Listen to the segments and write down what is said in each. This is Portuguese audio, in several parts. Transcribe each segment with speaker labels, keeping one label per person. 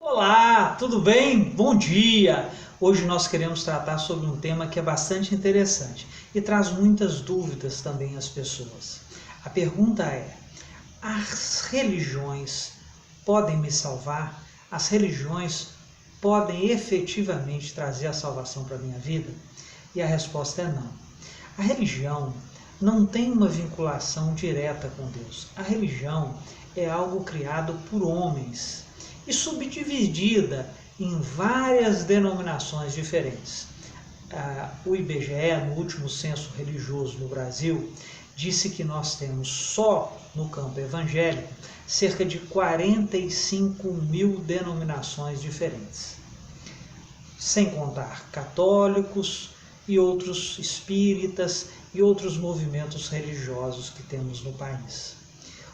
Speaker 1: Olá, tudo bem? Bom dia! Hoje nós queremos tratar sobre um tema que é bastante interessante e traz muitas dúvidas também às pessoas. A pergunta é: as religiões podem me salvar? As religiões podem efetivamente trazer a salvação para a minha vida? E a resposta é não. A religião não tem uma vinculação direta com Deus. A religião é algo criado por homens e subdividida em várias denominações diferentes. O IBGE, no último censo religioso no Brasil, disse que nós temos só no campo evangélico cerca de 45 mil denominações diferentes, sem contar católicos e outros espíritas e outros movimentos religiosos que temos no país.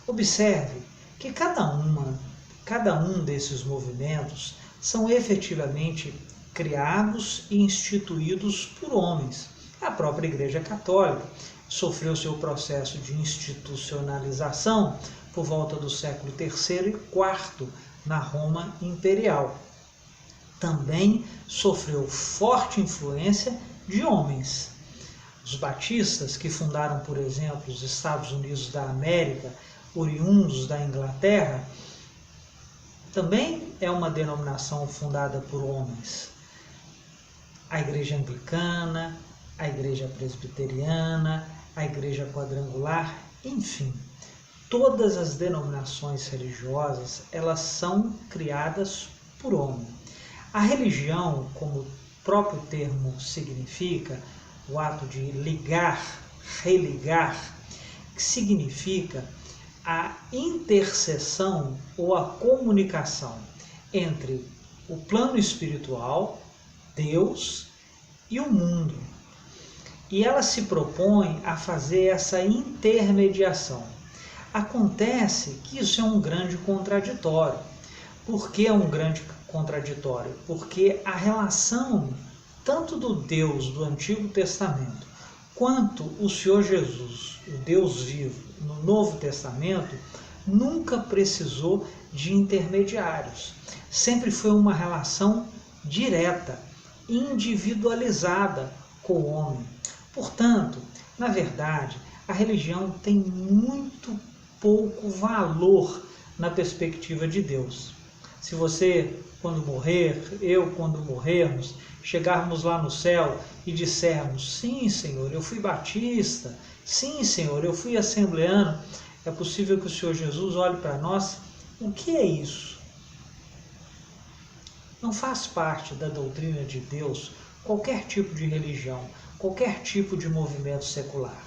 Speaker 1: Observe que cada um desses movimentos são efetivamente criados e instituídos por homens. A própria Igreja Católica sofreu seu processo de institucionalização por volta do século III e IV, na Roma Imperial. Também sofreu forte influência de homens. Os batistas, que fundaram, por exemplo, os Estados Unidos da América, oriundos da Inglaterra, também é uma denominação fundada por homens. A Igreja Anglicana, a Igreja Presbiteriana, a Igreja Quadrangular, enfim, todas as denominações religiosas, elas são criadas por homem. A religião, como o próprio termo significa, o ato de ligar, religar, que significa a interseção ou a comunicação entre o plano espiritual, Deus, e o mundo. E ela se propõe a fazer essa intermediação. Acontece que isso é um grande contraditório. Por que é um grande contraditório? Porque a relação tanto do Deus do Antigo Testamento quanto o Senhor Jesus, o Deus vivo, no Novo Testamento, nunca precisou de intermediários. Sempre foi uma relação direta, individualizada com o homem. Portanto, na verdade, a religião tem muito pouco valor na perspectiva de Deus. Se você, quando morrer, eu, quando morrermos, chegarmos lá no céu e dissermos: sim, Senhor, eu fui batista, sim, Senhor, eu fui assembleano, é possível que o Senhor Jesus olhe para nós: o que é isso? Não faz parte da doutrina de Deus qualquer tipo de religião, qualquer tipo de movimento secular.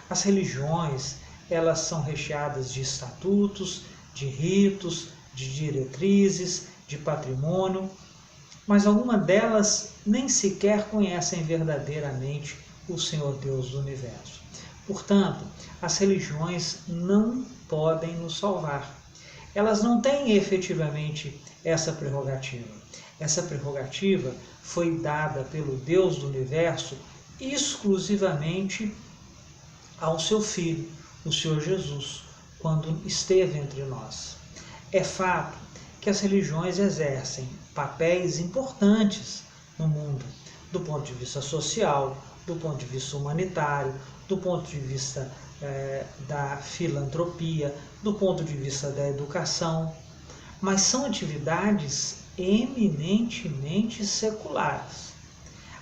Speaker 1: As religiões, elas são recheadas de estatutos, de ritos, de diretrizes, de patrimônio, mas algumas delas nem sequer conhecem verdadeiramente o Senhor Deus do Universo. Portanto, as religiões não podem nos salvar. Elas não têm efetivamente essa prerrogativa. Essa prerrogativa foi dada pelo Deus do Universo exclusivamente ao seu Filho, o Senhor Jesus, quando esteve entre nós. É fato que as religiões exercem papéis importantes no mundo, do ponto de vista social, do ponto de vista humanitário, do ponto de vista da filantropia, do ponto de vista da educação, mas são atividades eminentemente seculares.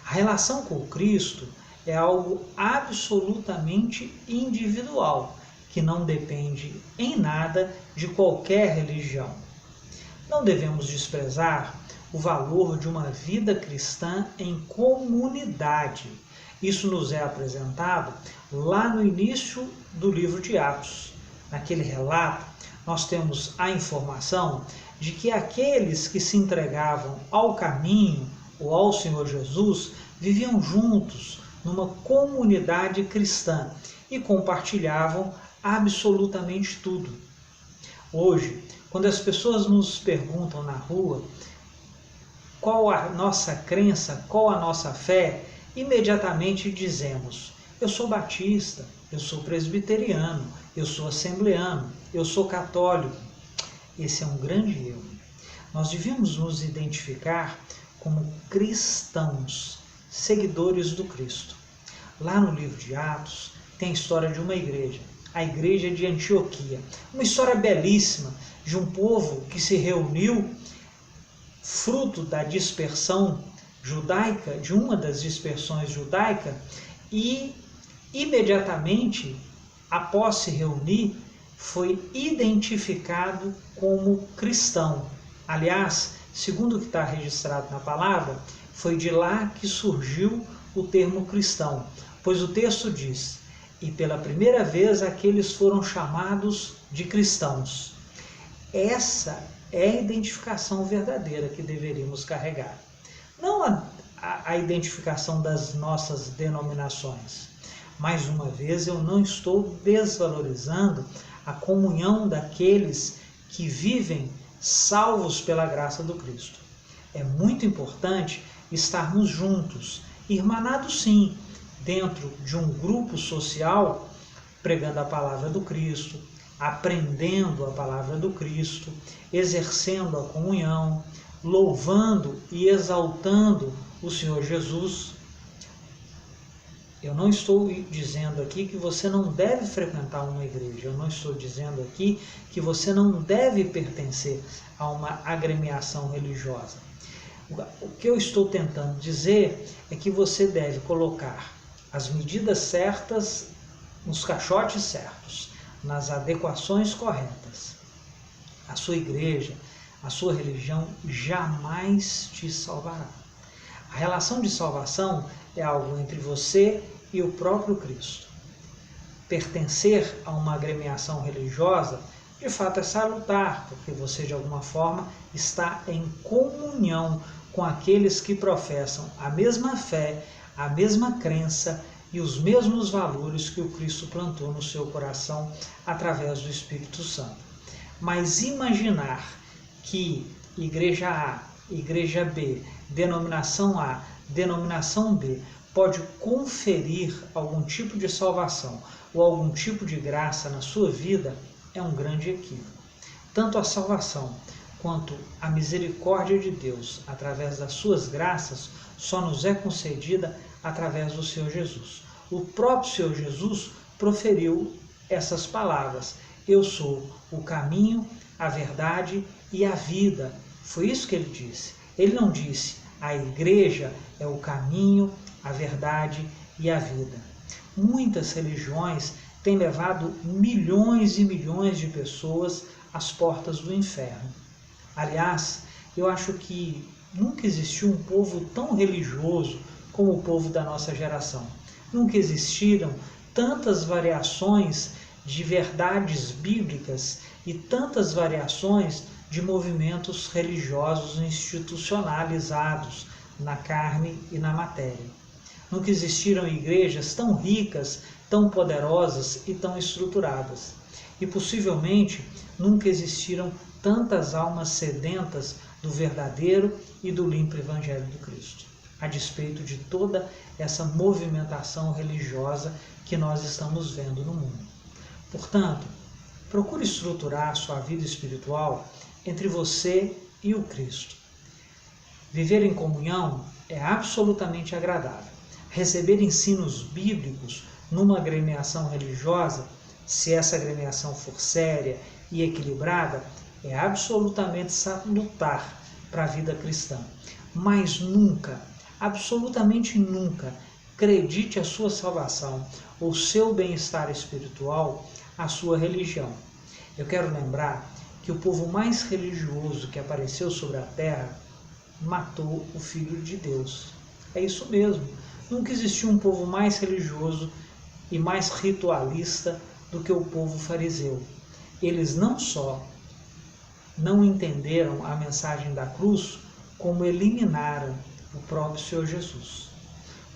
Speaker 1: A relação com Cristo é algo absolutamente individual, que não depende em nada de qualquer religião. Não devemos desprezar o valor de uma vida cristã em comunidade. Isso nos é apresentado lá no início do livro de Atos. Naquele relato, nós temos a informação de que aqueles que se entregavam ao caminho ou ao Senhor Jesus viviam juntos numa comunidade cristã e compartilhavam absolutamente tudo. Hoje, quando as pessoas nos perguntam na rua qual a nossa crença, qual a nossa fé, imediatamente dizemos: eu sou batista, eu sou presbiteriano, eu sou assembleano, eu sou católico. Esse é um grande erro. Nós devíamos nos identificar como cristãos, seguidores do Cristo. Lá no livro de Atos tem a história de uma igreja, a igreja de Antioquia. Uma história belíssima de um povo que se reuniu fruto da dispersão judaica, de uma das dispersões judaicas, e imediatamente após se reunir foi identificado como cristão. Aliás, segundo o que está registrado na palavra, foi de lá que surgiu o termo cristão, pois o texto diz: e pela primeira vez aqueles foram chamados de cristãos. Essa é a identificação verdadeira que deveríamos carregar. Não a identificação das nossas denominações. Mais uma vez, eu não estou desvalorizando a comunhão daqueles que vivem salvos pela graça do Cristo. É muito importante estarmos juntos, irmanados sim, dentro de um grupo social, pregando a palavra do Cristo, aprendendo a palavra do Cristo, exercendo a comunhão, louvando e exaltando o Senhor Jesus. Eu não estou dizendo aqui que você não deve frequentar uma igreja, eu não estou dizendo aqui que você não deve pertencer a uma agremiação religiosa. O que eu estou tentando dizer é que você deve colocar as medidas certas nos caixotes certos, nas adequações corretas. A sua igreja, a sua religião jamais te salvará. A relação de salvação é algo entre você e o próprio Cristo. Pertencer a uma agremiação religiosa, de fato, é salutar, porque você, de alguma forma, está em comunhão com aqueles que professam a mesma fé, a mesma crença e os mesmos valores que o Cristo plantou no seu coração através do Espírito Santo. Mas imaginar que igreja A, igreja B, denominação A, denominação B, pode conferir algum tipo de salvação ou algum tipo de graça na sua vida é um grande equívoco. Tanto a salvação quanto a misericórdia de Deus, através das suas graças, só nos é concedida através do Senhor Jesus. O próprio Senhor Jesus proferiu essas palavras: eu sou o caminho, a verdade e a vida. Foi isso que ele disse. Ele não disse: a igreja é o caminho, a verdade e a vida. Muitas religiões têm levado milhões e milhões de pessoas às portas do inferno. Aliás, eu acho que nunca existiu um povo tão religioso como o povo da nossa geração. Nunca existiram tantas variações de verdades bíblicas e tantas variações de movimentos religiosos institucionalizados na carne e na matéria. Nunca existiram igrejas tão ricas, tão poderosas e tão estruturadas. E possivelmente nunca existiram tantas almas sedentas do verdadeiro e do limpo Evangelho do Cristo, a despeito de toda essa movimentação religiosa que nós estamos vendo no mundo. Portanto, procure estruturar a sua vida espiritual entre você e o Cristo. Viver em comunhão é absolutamente agradável. Receber ensinos bíblicos numa agremiação religiosa, se essa agremiação for séria e equilibrada, é absolutamente salutar para a vida cristã. Mas nunca, absolutamente nunca, acredite a sua salvação ou seu bem-estar espiritual à sua religião. Eu quero lembrar que o povo mais religioso que apareceu sobre a terra matou o Filho de Deus. É isso mesmo. Nunca existiu um povo mais religioso e mais ritualista do que o povo fariseu. Eles não só não entenderam a mensagem da cruz, como eliminaram o próprio Senhor Jesus.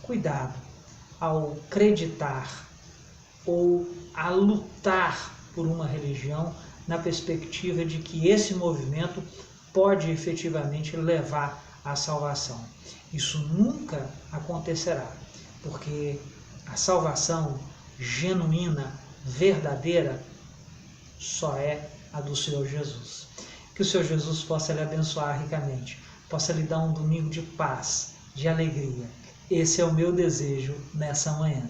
Speaker 1: Cuidado ao acreditar ou a lutar por uma religião na perspectiva de que esse movimento pode efetivamente levar à salvação. Isso nunca acontecerá, porque a salvação genuína, verdadeira, só é a do Senhor Jesus. Que o Senhor Jesus possa lhe abençoar ricamente, possa lhe dar um domingo de paz, de alegria. Esse é o meu desejo nessa manhã.